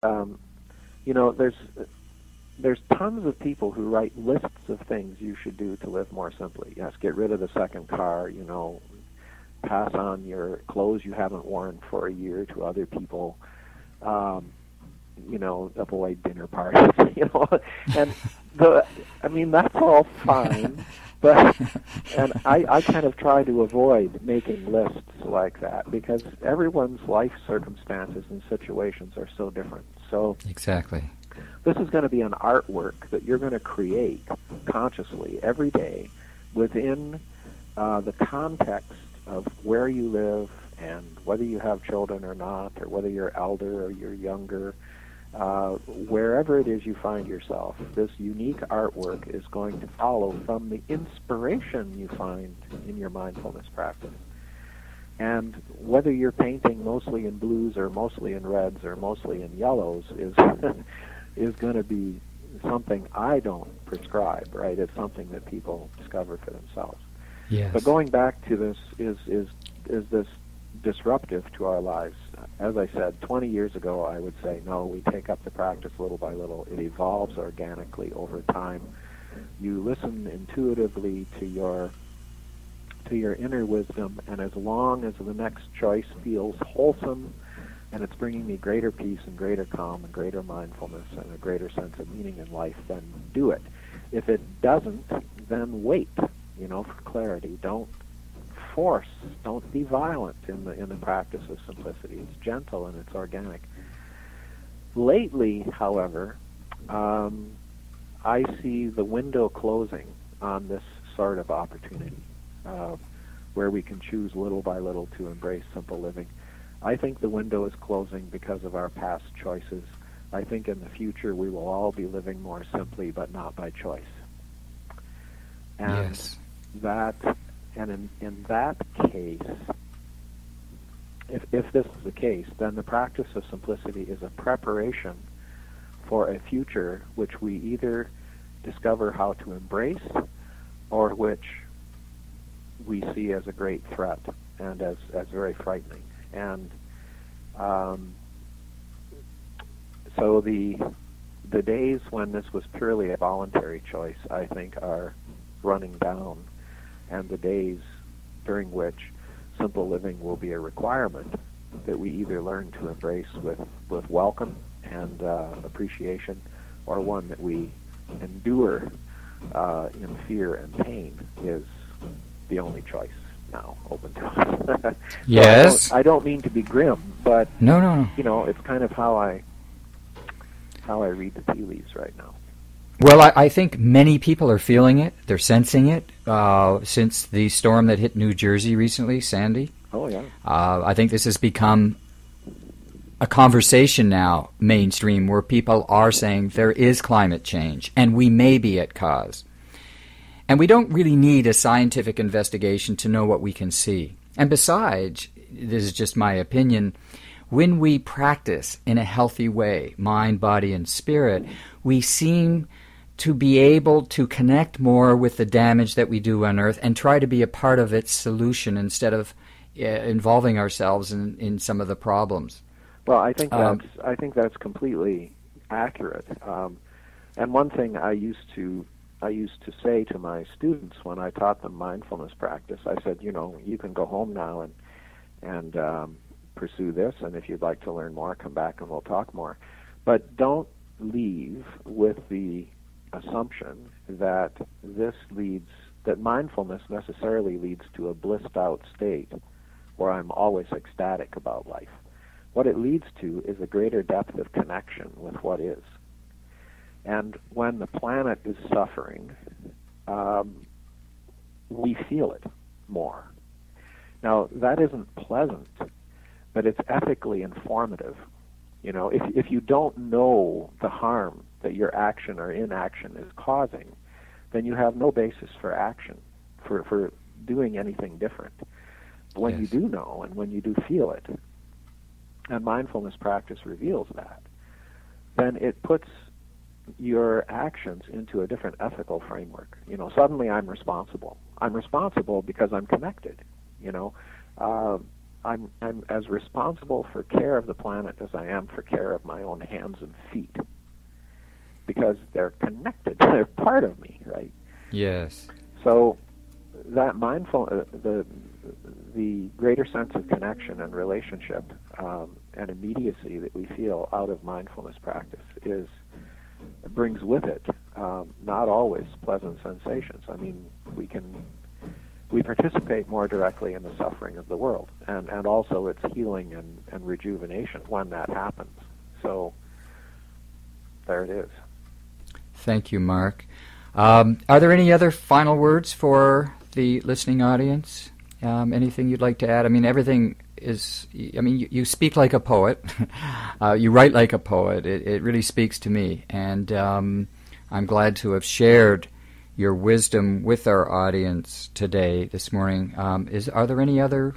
um, you know, there's tons of people who write lists of things you should do to live more simply. Yes, get rid of the second car, you know, pass on your clothes you haven't worn for a year to other people, um, you know, avoid dinner parties, you know, and I mean, that's all fine, but, and I kind of try to avoid making lists like that because everyone's life circumstances and situations are so different. So Exactly. this is going to be an artwork that you're going to create consciously every day within the context of where you live and whether you have children or not, or whether you're elder or you're younger, wherever it is you find yourself. This unique artwork is going to follow from the inspiration you find in your mindfulness practice. And whether you're painting mostly in blues or mostly in reds or mostly in yellows is is going to be something I don't prescribe, right? It's something that people discover for themselves. Yes. But going back to this, is this disruptive to our lives? As I said, 20 years ago, I would say, no, we take up the practice little by little. It evolves organically over time. You listen intuitively to your inner wisdom, and as long as the next choice feels wholesome and it's bringing me greater peace and greater calm and greater mindfulness and a greater sense of meaning in life, then do it. If it doesn't, then wait, you know, for clarity. Don't force, don't be violent in the practice of simplicity. It's gentle and it's organic. Lately, however, I see the window closing on this sort of opportunity, where we can choose little by little to embrace simple living. I think the window is closing because of our past choices. I think in the future we will all be living more simply, but not by choice. And Yes. in that case, if this is the case, then the practice of simplicity is a preparation for a future which we either discover how to embrace or which we see as a great threat and as very frightening. And so the days when this was purely a voluntary choice, I think, are running down, and the days during which simple living will be a requirement that we either learn to embrace with welcome and appreciation, or one that we endure in fear and pain is the only choice now open to us. Yes. So I don't mean to be grim, but No. you know, it's kind of how I read the tea leaves right now. Well, I think many people are feeling it. They're sensing it since the storm that hit New Jersey recently, Sandy. Oh, yeah. I think this has become a conversation now, mainstream, where people are saying there is climate change and we may be at cause. And we don't really need a scientific investigation to know what we can see. And besides, this is just my opinion, when we practice in a healthy way, mind, body, and spirit, we seem to be able to connect more with the damage that we do on Earth and try to be a part of its solution instead of involving ourselves in some of the problems. Well, I think that's completely accurate. And one thing I used to say to my students when I taught them mindfulness practice, I said, you know, you can go home now and pursue this, and if you'd like to learn more, come back and we'll talk more. But don't leave with the assumption that that mindfulness necessarily leads to a blissed out state where I'm always ecstatic about life. What it leads to is a greater depth of connection with what is. And when the planet is suffering, we feel it more. Now, that isn't pleasant, but it's ethically informative. You know, if you don't know the harm that your action or inaction is causing, then you have no basis for action, for doing anything different. When Yes. you do know and when you do feel it, and mindfulness practice reveals that, then it puts your actions into a different ethical framework. You know, suddenly I'm responsible. I'm responsible because I'm connected. You know, I'm as responsible for care of the planet as I am for care of my own hands and feet, because they're connected. They're part of me, right? Yes. So that the greater sense of connection and relationship and immediacy that we feel out of mindfulness practice brings with it not always pleasant sensations. I mean, we participate more directly in the suffering of the world, and also its healing and rejuvenation when that happens. So there it is. Thank you, Mark. Are there any other final words for the listening audience? Anything you'd like to add? I mean, everything is, I mean, you speak like a poet. You write like a poet. It really speaks to me. And I'm glad to have shared your wisdom with our audience today, this morning. Are there any other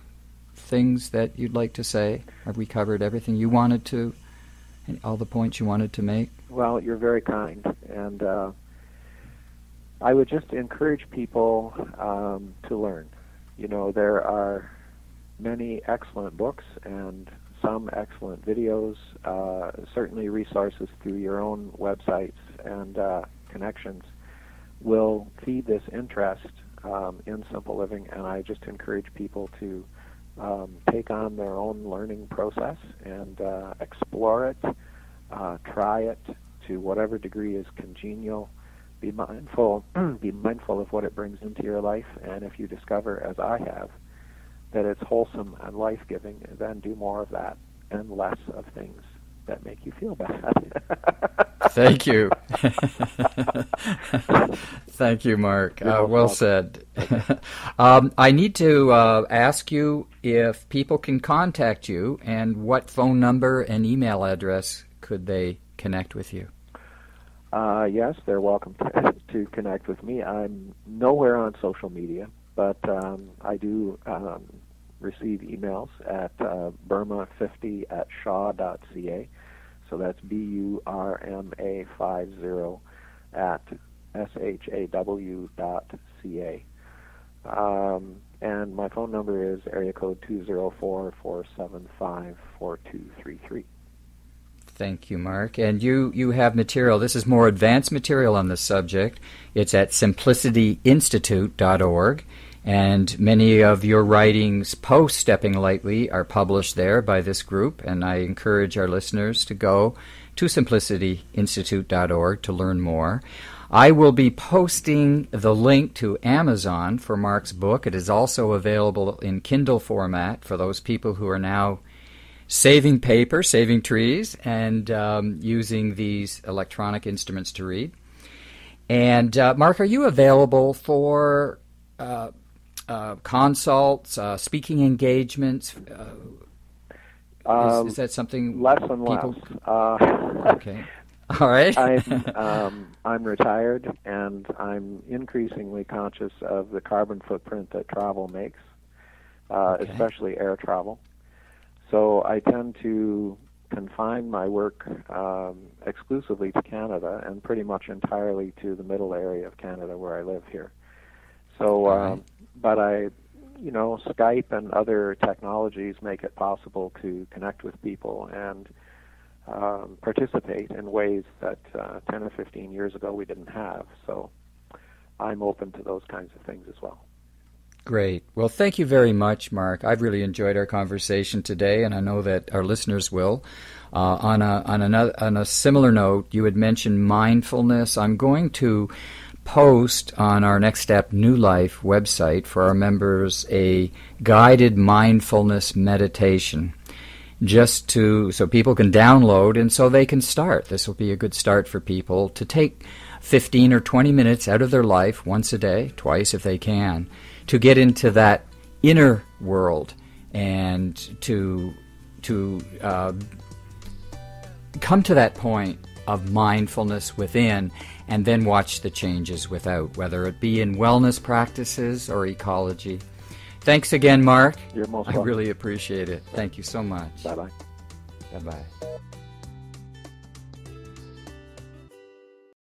things that you'd like to say? Have we covered everything you wanted to, all the points you wanted to make? Well, you're very kind. And I would just encourage people to learn. You know, there are many excellent books and some excellent videos, certainly resources through your own websites and connections will feed this interest in simple living, and I just encourage people to take on their own learning process and explore it, try it to whatever degree is congenial. Be mindful of what it brings into your life, and if you discover, as I have, that it's wholesome and life-giving, then do more of that and less of things that make you feel bad. Thank you. Thank you, Mark. Well said. I need to ask you if people can contact you, and what phone number and email address could they connect with you? Yes, they're welcome to connect with me. I'm nowhere on social media, but I do receive emails at burma50@shaw.ca. So that's BURMA50 at SHAW.ca. And my phone number is area code 204-475-4233. Thank you, Mark. And you have material. This is more advanced material on this subject. It's at simplicityinstitute.org. And many of your writings post Stepping Lightly are published there by this group, and I encourage our listeners to go to simplicityinstitute.org to learn more. I will be posting the link to Amazon for Mark's book. It is also available in Kindle format for those people who are now saving paper, saving trees, and using these electronic instruments to read. And Mark, are you available for consults, speaking engagements? Is that something less and people... less? Okay, all right. I'm retired, and I'm increasingly conscious of the carbon footprint that travel makes, especially air travel. So I tend to confine my work exclusively to Canada, and pretty much entirely to the middle area of Canada where I live here. So, but Skype and other technologies make it possible to connect with people and participate in ways that 10 or 15 years ago we didn't have. So I'm open to those kinds of things as well. Great. Well, thank you very much, Mark. I've really enjoyed our conversation today, and I know that our listeners will. On a similar note, you had mentioned mindfulness. I'm going to post on our Next Step New Life website for our members a guided mindfulness meditation, so people can download and so they can start. This will be a good start for people to take 15 or 20 minutes out of their life once a day, twice if they can, to get into that inner world and to come to that point of mindfulness within, and then watch the changes without, whether it be in wellness practices or ecology. Thanks again, Mark. You're most welcome. I really appreciate it. Thank you so much. Bye-bye. Bye-bye.